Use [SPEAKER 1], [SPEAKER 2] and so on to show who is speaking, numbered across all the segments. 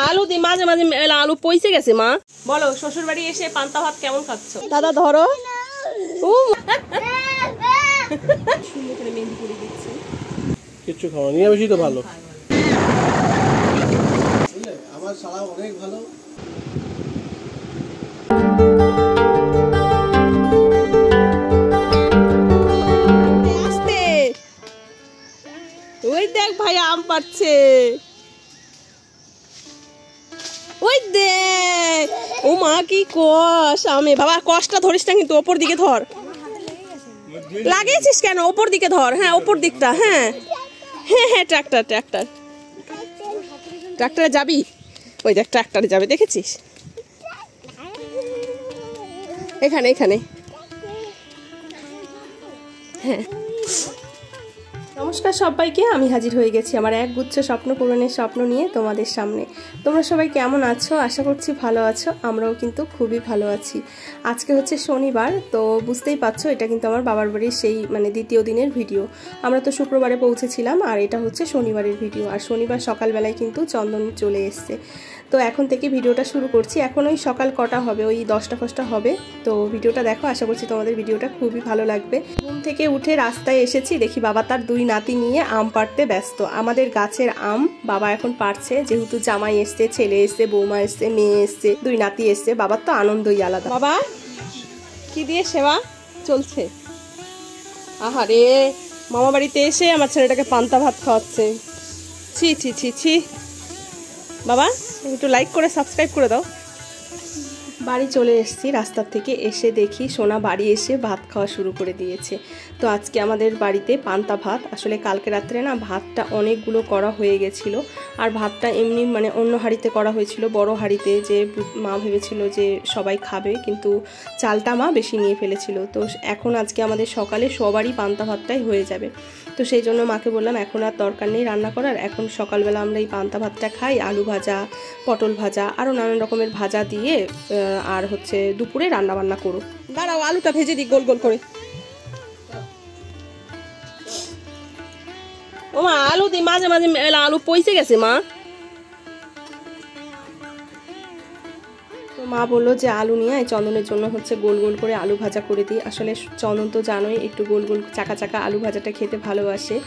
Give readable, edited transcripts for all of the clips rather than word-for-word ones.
[SPEAKER 1] আলু দি মাঝে মাঝে আলু পইসে গেছে মা। বলো শ্বশুর বাড়ি এসে পান্তা ভাত কেমন খাচ্ছ? দাদা ধরো। সুন্দর করে মেহেন্দি করে দিচ্ছি।
[SPEAKER 2] কিছু খাওয়া নিয়ে বেশি তো ভালো। আমার শালা অনেক ভালো।
[SPEAKER 1] ওই দেখ ভাই আম পাচ্ছে, ওই দেখ। ও মা কি কষ আমে, বাবা কষটা ধরিস না কিন্তু, ওপর দিকে ধর। লাগিয়েছিস কেন? ওপর দিকে ধর। হ্যাঁ ওপর দিকটা। হ্যাঁ হ্যাঁ হ্যাঁ ট্রাক্টর ট্রাক্টর ট্রাক্টরে যাবি? ওই দেখ ট্রাক্টরে যাবে, দেখেছিস? এখানে এখানে। হ্যাঁ নমস্কার সবাইকে, আমি হাজির হয়ে গেছি আমার এক গুচ্ছ স্বপ্ন পূরণের স্বপ্ন নিয়ে তোমাদের সামনে। তোমরা সবাই কেমন আছো? আশা করছি ভালো আছো। আমরাও কিন্তু খুবই ভালো আছি। আজকে হচ্ছে শনিবার, তো বুঝতেই পারছো এটা কিন্তু আমার বাবার বাড়ির সেই দ্বিতীয় দিনের ভিডিও। আমরা তো শুক্রবারে পৌঁছেছিলাম আর এটা হচ্ছে শনিবারের ভিডিও। আর শনিবার সকালবেলায় কিন্তু চন্দন চলে এসছে। তো এখন থেকে ভিডিওটা শুরু করছি। এখন ওই সকাল কটা হবে, ওই 10টা ফস্টা হবে। তো ভিডিওটা দেখো, আশা করছি তোমাদের ভিডিওটা খুবই ভালো লাগবে। ঘুম থেকে উঠে রাস্তায় এসেছি, দেখি বাবা তার 2 নাতি নিয়ে আম পাড়তে ব্যস্ত। আমাদের গাছের আম বাবা এখন পাড়ছে, যেহেতু জামাই এসছে, ছেলে এসছে, বৌমা এসছে, মেয়ে এসছে, 2 নাতি এসছে। বাবার তো আনন্দই আলাদা। বাবা কি দিয়ে সেবা চলছে? আহারে, মামা বাড়িতে এসে আমার ছেলেটাকে পান্তা ভাত খাওয়াচ্ছে। ছি ছি ছি ছি। বাবা একটু লাইক করে সাবস্ক্রাইব করে দাও। বাড়ি চলে এসেছি, রাস্তার থেকে এসে দেখি সোনা বাড়ি এসে ভাত খাওয়া শুরু করে দিয়েছে। তো আজকে আমাদের বাড়িতে পান্তা ভাত। আসলে কালকে রাত্রে না ভাতটা অনেকগুলো করা হয়ে গেছিল। আর ভাতটা এমনি অন্য হাঁড়িতে করা হয়েছিল, বড় হাঁড়িতে, যে মা ভেবেছিল যে সবাই খাবে, কিন্তু চালটা মা বেশি নিয়ে ফেলেছিল। তো এখন আজকে আমাদের সকালে সবারই পান্তা ভাতটাই হয়ে যাবে। তো সেই জন্য মাকে বললাম এখন আর দরকার নেই রান্না করার, এখন সকালবেলা আমরা এই পান্তা ভাতটা খাই। আলু ভাজা, পটল ভাজা, আরও নানান রকমের ভাজা দিয়ে, আর হচ্ছে দুপুরে রান্না বান্না করো। দাঁড়াও আলুটা ভেজে দিই গোল গোল করে। ও মা আলু দি মাঝে মাঝে আলু পইসে গেছে মা। তো মা বললো যে আলু নিয়ে চন্দনের জন্য হচ্ছে গোল গোল করে আলু ভাজা করে দিই। আসলে চন্দন তো জানোই একটু গোল গোল চাকা চাকা আলু ভাজাটা খেতে ভালোবাসে।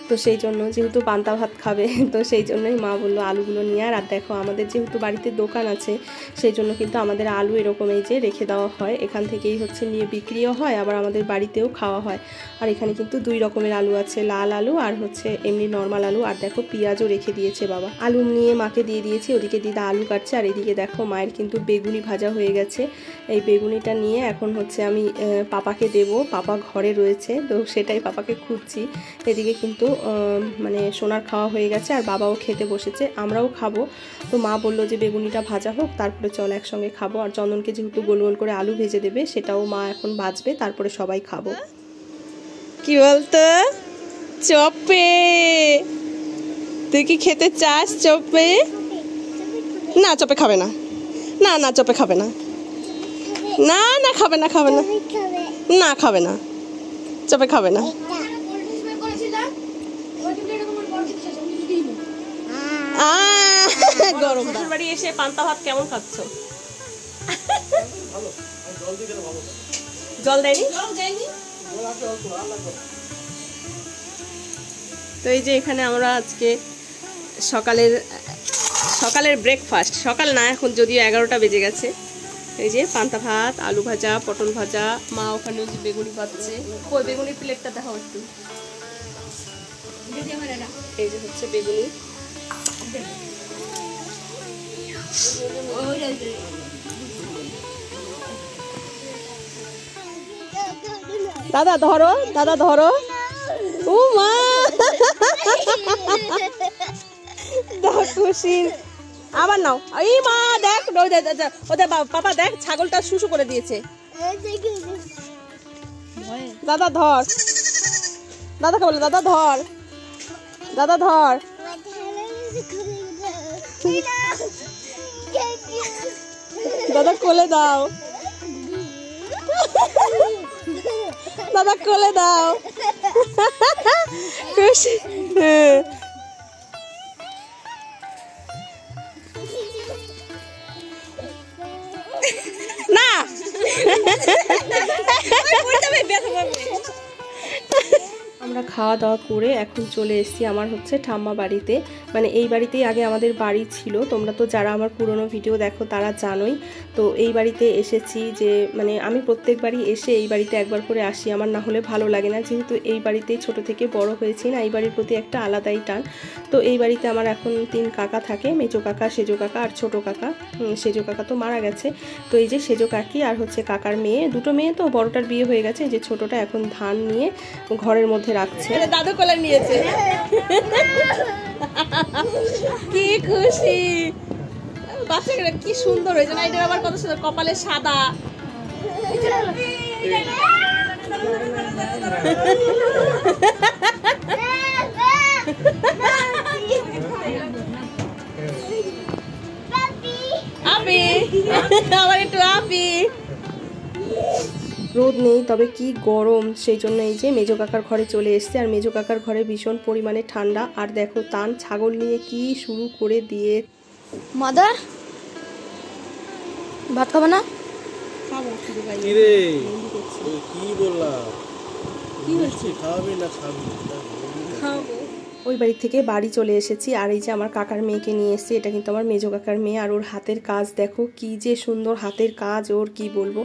[SPEAKER 1] তো সেই জন্য যেহেতু পান্তা ভাত খাবে, তো সেই জন্যই মা বললো আলুগুলো নিয়ে। আর দেখো আমাদের যেহেতু বাড়িতে দোকান আছে, সেই জন্য কিন্তু আমাদের আলু এরকম এই যে রেখে দেওয়া হয়। এখান থেকেই হচ্ছে নিয়ে বিক্রিও হয়, আবার আমাদের বাড়িতেও খাওয়া হয়। আর এখানে কিন্তু 2 রকমের আলু আছে, লাল আলু আর হচ্ছে এমনি নর্মাল আলু। আর দেখো পেঁয়াজও রেখে দিয়েছে বাবা। আলু নিয়ে মাকে দিয়ে দিয়েছি, ওদিকে দিদা আলু কাটছে। আর এদিকে দেখো মায়ের কিন্তু বেগুনি ভাজা হয়ে গেছে। এই বেগুনিটা নিয়ে এখন হচ্ছে আমি পাপাকে দেব। পাপা ঘরে রয়েছে, তো সেটাই পাপাকে খুঁজছি। এদিকে কিন্তু সোনার খাওয়া হয়ে গেছে আর বাবাও খেতে বসেছে, আমরাও খাবো। তো মা বললো যে বেগুনিটা ভাজা হোক, তারপরে চল একসঙ্গে খাবো। আর চন্দনকে যেহেতু গোল গোল করে আলু ভেজে দেবে, সেটাও মা এখন ভাজবে, তারপরে সবাই খাবো। কি বলতো? চপে তুই কি খেতে চাস? চপে না, চপে খাবে না। না না চপে খাবে না। না না খাবে না, খাবে না, না খাবে না, চপে খাবে না। গরম। বাড়ি এসে পান্তা ভাত কেমন খাচ্ছ? জল দেয়নি? তো এই যে এখানে আমরা আজকে সকালের ব্রেকফাস্ট, সকাল না এখন যদিও 11টা বেজে গেছে। এই যে পান্তা ভাত, আলু ভাজা, পটল ভাজা, মা ওখানে যে বেগুনি ভাজছে। ওই বেগুনির প্লেটটা দেখাও একটু। এই যে হচ্ছে বেগুনি। দাদা ধরো, দাদা ধরো। ও মা খুশি। আবার নাও। এই মা দেখ, ওদের পাপা দেখ ছাগলটা শুশু করে দিয়েছে। দাদা ধর, দাদাকে বলে দাদা ধর, দাদা ধর। দাদা কোলে দাও, দাদা কোলে দাও। খুশি। না আমরা খাওয়া দাওয়া করে এখন চলে এসেছি আমার হচ্ছে ঠাম্মা বাড়িতে। মানে এই বাড়িতেই আগে আমাদের বাড়ি ছিল, তোমরা তো যারা আমার পুরনো ভিডিও দেখো তারা জানোই। তো এই বাড়িতে এসেছি যে মানে আমি প্রত্যেকবারই এসে এই বাড়িতে একবার করে আসি, আমার না হলে ভালো লাগে না, যেহেতু এই বাড়িতেই ছোট থেকে বড় হয়েছি না, এই বাড়ির প্রতি একটা আলাদাই টান। তো এই বাড়িতে আমার এখন 3 কাকা থাকে, মেজো কাকা, সেজো কাকা আর ছোট কাকা। সেজো কাকা তো মারা গেছে। তো এই যে সেজো কাকি আর হচ্ছে কাকার মেয়ে, দুটো মেয়ে, তো বড়টার বিয়ে হয়ে গেছে, যে ছোটটা এখন ধান নিয়ে ঘরের মধ্যে রাখছে। দাদু কোলে নিয়েছে, কি খুশি বাচ্চাটা, কি সুন্দর হয়েছে না? এটা আবার কত সুন্দর, কপালে সাদা। আপি আবার একটু আপি। রোদ নেই, তবে কি গরম, সেই জন্য এই যে মেজো কাকার ঘরে চলে এসছে। আর মেজো কাকার ঘরে ভীষণ পরিমাণে ঠান্ডা। আর দেখো তান ছাগল নিয়ে কি শুরু করে দিয়ে।
[SPEAKER 3] মাদার ভাত খাবে না?
[SPEAKER 2] খাবো কি রে, কি বললাম, কি হচ্ছে, খাওয়াবি না খাবি?
[SPEAKER 1] খাবো। ওই বাড়ি থেকে বাড়ি চলে এসেছি। আর এই যে আমার কাকার মেয়েকে নিয়ে এসেছি, এটা কিন্তু আমার মেজো কাকার মেয়ে। আর ওর হাতের কাজ দেখো, কি যে সুন্দর হাতের কাজ ওর, কি বলবো।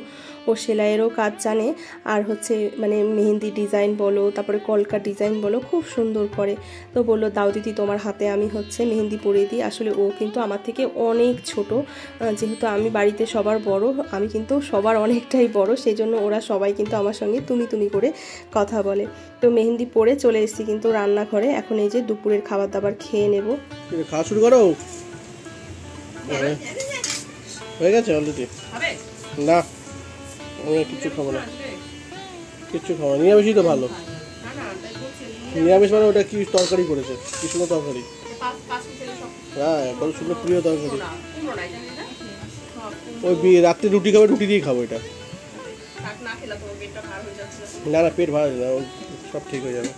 [SPEAKER 1] ও সেলাইয়েরও কাজ জানে, আর হচ্ছে মানে মেহেন্দি ডিজাইন বলো, তারপরে কলকা ডিজাইন বলো, খুব সুন্দর করে। তো বললো দাও দিদি তোমার হাতে আমি হচ্ছে মেহেন্দি পরিয়ে দিই। আসলে ও কিন্তু আমার থেকে অনেক ছোট, যেহেতু আমি বাড়িতে সবার বড়, আমি কিন্তু সবার অনেকটাই বড়, সেই জন্য ওরা সবাই কিন্তু আমার সঙ্গে তুমি তুমি করে কথা বলে। তো মেহেন্দি পরে চলে এসেছি কিন্তু রান্নাঘরে। এখন এই যে দুপুরের খাবার দাবার খেয়ে নেব।
[SPEAKER 2] খাওয়া শুরু করো, হয়ে গেছে অলরেডি? না আমি কিচ্ছু খাবো না, কিচ্ছু খাবো না, নিরামিষই তো ভালো। নিরামিষ মানে ওটা কি তরকারি করেছে, কি সুন্দর তরকারি, হ্যাঁ কত সুন্দর প্রিয় তরকারি। ওই রাত্রে রুটি খাবে, রুটি দিয়ে খাবো এটা। না না পেট ভালো না, সব ঠিক হয়ে যাবে।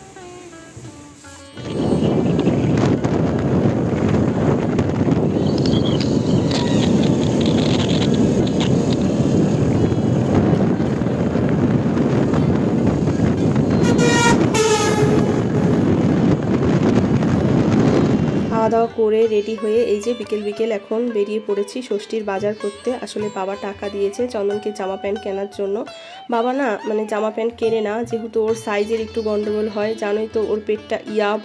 [SPEAKER 1] খাওয়া দাওয়া করে রেডি হয়ে এই যে বিকেল বিকেল এখন বেরিয়ে পড়েছি ষষ্ঠীর বাজার করতে। আসলে বাবা টাকা দিয়েছে চন্দনকে জামা প্যান্ট কেনার জন্য। বাবা না মানে জামা প্যান্ট কেনে না, যেহেতু ওর সাইজের একটু গন্ডগোল হয়, জানোই তো ওর পেটটা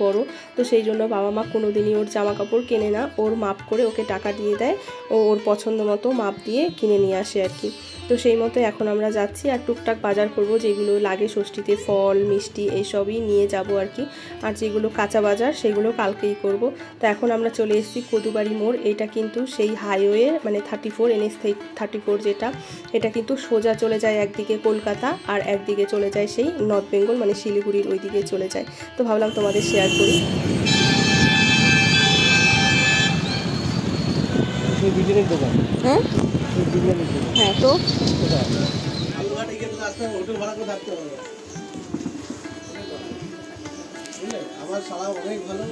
[SPEAKER 1] বড়। তো সেই জন্য বাবা মা কোনোদিনই ওর জামা কাপড় কেনে না, ওর মাপ করে ওকে টাকা দিয়ে দেয়, ও ওর পছন্দ মতো মাপ দিয়ে কিনে নিয়ে আসে আর কি। তো সেই মতো এখন আমরা যাচ্ছি, আর টুকটাক বাজার করব, যেগুলো লাগে ষষ্ঠীতে, ফল মিষ্টি এইসবই নিয়ে যাব আর কি। আর যেগুলো কাঁচা বাজার সেগুলো কালকেই করব। তো এখন আমরা চলে এসেছি কদুবাড়ি মোড়। এটা কিন্তু সেই হাইওয়ে মানে 34 NH 34 যেটা, এটা কিন্তু সোজা চলে যায় একদিকে কলকাতা, আর একদিকে চলে যায় সেই নর্থ বেঙ্গল মানে শিলিগুড়ির ওই দিকে চলে যায়। তো ভাবলাম তোমাদের শেয়ার করি। হ্যাঁ হ্যাঁ, তো
[SPEAKER 2] আমার শালা অনেক ভালো।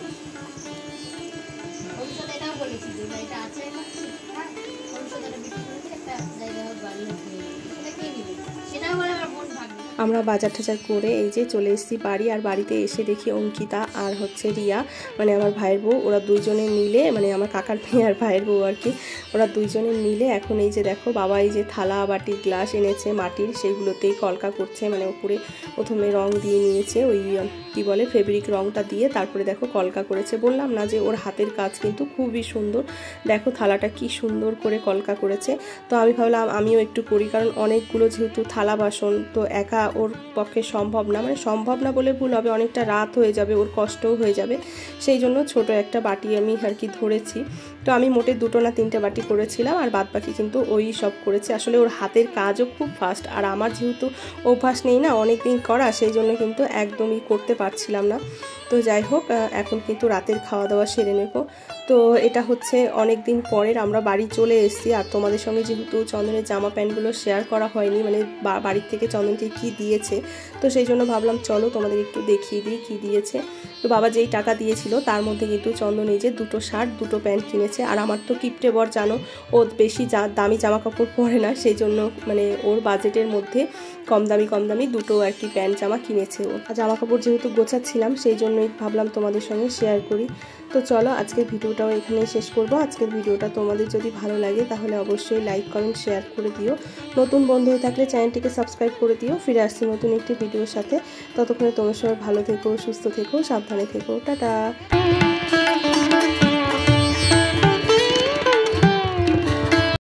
[SPEAKER 1] আমরা বাজার টাজার করে এই যে চলে এসেছি বাড়ি। আর বাড়িতে এসে দেখি অঙ্কিতা আর হচ্ছে রিয়া মানে আমার ভাইয়ের বউ, ওরা দুইজনে মিলে মানে আমার কাকার মেয়ে আর ভাইয়ের বউ আর কি, ওরা দুইজনে মিলে এখন এই যে দেখো বাবা এই যে থালা বাটি গ্লাস এনেছে মাটির, সেইগুলোতেই কলকা করছে। মানে উপরে প্রথমে রং দিয়ে নিয়েছে, ওই কি বলে ফেব্রিক রংটা দিয়ে, তারপরে দেখো কলকা করেছে। বললাম না যে ওর হাতের কাজ কিন্তু খুবই সুন্দর। দেখো থালাটা কি সুন্দর করে কলকা করেছে। তো আমি ভাবলাম আমিও একটু করি, কারণ অনেকগুলো যেহেতু থালা বাসন, তো একা ওর পক্ষে সম্ভব না, মানে সম্ভব না বলে ভুল হবে, অনেকটা রাত হয়ে যাবে, ওর কষ্টও হয়ে যাবে। সেই জন্য ছোট একটা বাটি আমি আর কি ধরেছি। তো আমি মোটে 2 না 3টে বাটি করেছিলাম, আর বাদ বাকি কিন্তু ওই সব করেছে। আসলে ওর হাতের কাজও খুব ফাস্ট, আর আমার যেহেতু অভ্যাস নেই না অনেক দিন করা, সেই জন্য কিন্তু একদমই করতে পারছিলাম না। তো যাই হোক, এখন কিন্তু রাতের খাওয়া দাওয়া সেরে নেব। তো এটা হচ্ছে অনেক দিন পরের আমরা বাড়ি চলে এসেছি। আর তোমাদের সঙ্গে যেহেতু চন্দনের জামা প্যান্টগুলো শেয়ার করা হয়নি, মানে বাড়ির থেকে চন্দনকে কি দিয়েছে, তো সেই জন্য ভাবলাম চলো তোমাদের একটু দেখিয়ে দিই কি দিয়েছে। তো বাবা যেই টাকা দিয়েছিল তার মধ্যে কিন্তু চন্দন এই যে 2টো শার্ট 2টো প্যান্ট কিনেছে। কিনেছে। আর আমার তো কিপটে বর জানো, ও বেশি দামি জামা কাপড় পরে না, সেই জন্য মানে ওর বাজেটের মধ্যে কম দামি দুটো আর কি প্যান্ট জামা কিনেছে ও। জামা কাপড় যেহেতু গোছাচ্ছিলাম সেই জন্যই ভাবলাম তোমাদের সঙ্গে শেয়ার করি। তো চলো আজকের ভিডিওটাও এখানেই শেষ করব। আজকের ভিডিওটা তোমাদের যদি ভালো লাগে তাহলে অবশ্যই লাইক কমেন্ট শেয়ার করে দিও। নতুন বন্ধু হয়ে থাকলে চ্যানেলটিকে সাবস্ক্রাইব করে দিও। ফিরে আসছি নতুন একটি ভিডিওর সাথে। ততক্ষণে তোমরা সবাই ভালো থেকো, সুস্থ থেকো, সাবধানে থেকো। টাটা।